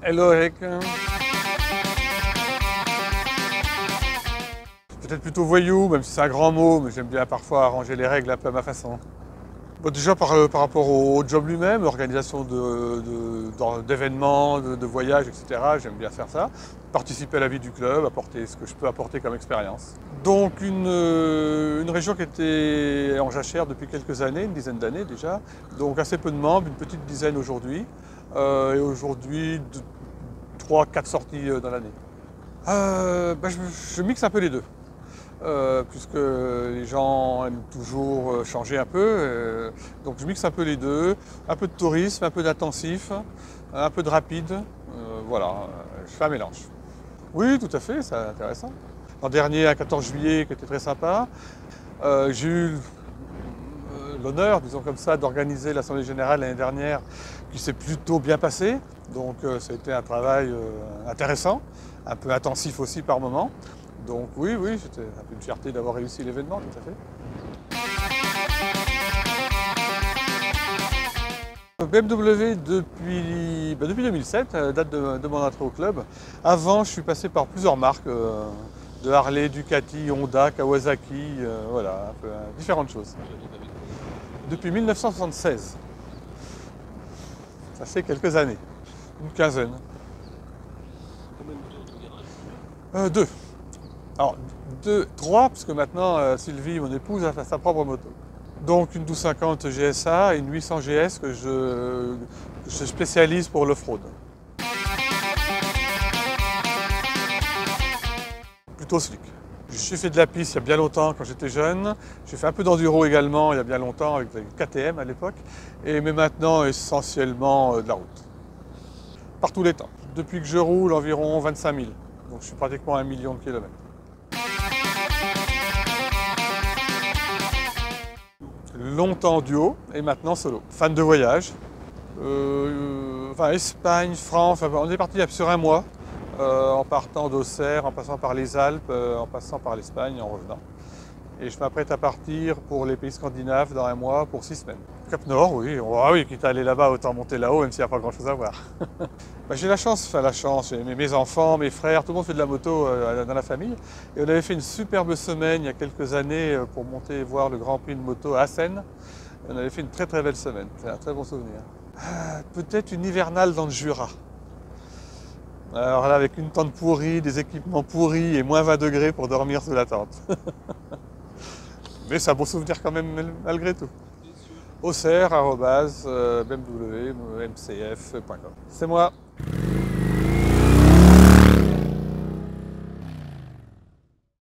Hello Eric. Peut-être plutôt voyou, même si c'est un grand mot, mais j'aime bien parfois arranger les règles un peu à ma façon. Bon, déjà par rapport au job lui-même, l'organisation d'événements, de voyages, etc. J'aime bien faire ça. Participer à la vie du club, apporter ce que je peux apporter comme expérience. Donc une région qui était en jachère depuis quelques années, une dizaine d'années déjà. Donc assez peu de membres, une petite dizaine aujourd'hui. Et aujourd'hui, 3-4 sorties dans l'année. Je mixe un peu les deux. Puisque les gens aiment toujours changer un peu. Donc je mixe un peu les deux, un peu de tourisme, un peu d'intensif, un peu de rapide. Voilà, je fais un mélange. Oui, tout à fait, c'est intéressant. L'an dernier, un 14 juillet, qui était très sympa, j'ai eu l'honneur, disons comme ça, d'organiser l'Assemblée Générale l'année dernière, qui s'est plutôt bien passée. Donc ça a été un travail intéressant, un peu intensif aussi par moments. Donc oui, c'était un peu une fierté d'avoir réussi l'événement, tout à fait. BMW depuis 2007, date de mon entrée au club. Avant, je suis passé par plusieurs marques, de Harley, Ducati, Honda, Kawasaki, voilà, un peu, différentes choses. Depuis 1976. Ça fait quelques années, une quinzaine. Deux. Alors, 3, parce que maintenant, Sylvie, mon épouse, a sa propre moto. Donc une 1250 GSA et une 800 GS que je spécialise pour l'off-road. Plutôt slick. J'ai fait de la piste il y a bien longtemps quand j'étais jeune. J'ai fait un peu d'enduro également il y a bien longtemps avec la KTM à l'époque. Mais maintenant essentiellement de la route. Par tous les temps. Depuis que je roule environ 25 000. Donc je suis pratiquement à 1 million de kilomètres. Longtemps duo et maintenant solo. Fan de voyage. Espagne, France, on est parti sur un mois, en partant d'Auxerre, en passant par les Alpes, en passant par l'Espagne, en revenant. Et je m'apprête à partir pour les pays scandinaves dans un mois pour 6 semaines. Cap Nord, oui, oui, quitte à aller là-bas, autant monter là-haut, même s'il n'y a pas grand-chose à voir. J'ai la chance, mes enfants, mes frères, tout le monde fait de la moto dans la famille. Et on avait fait une superbe semaine il y a quelques années pour monter voir le Grand Prix de moto à Assen. On avait fait une très belle semaine, c'est un très bon souvenir. Peut-être une hivernale dans le Jura. Alors là, avec une tente pourrie, des équipements pourris et moins 20 degrés pour dormir sous la tente. Mais c'est un bon souvenir quand même, malgré tout. Auxerre@bmwmcf.com. C'est moi.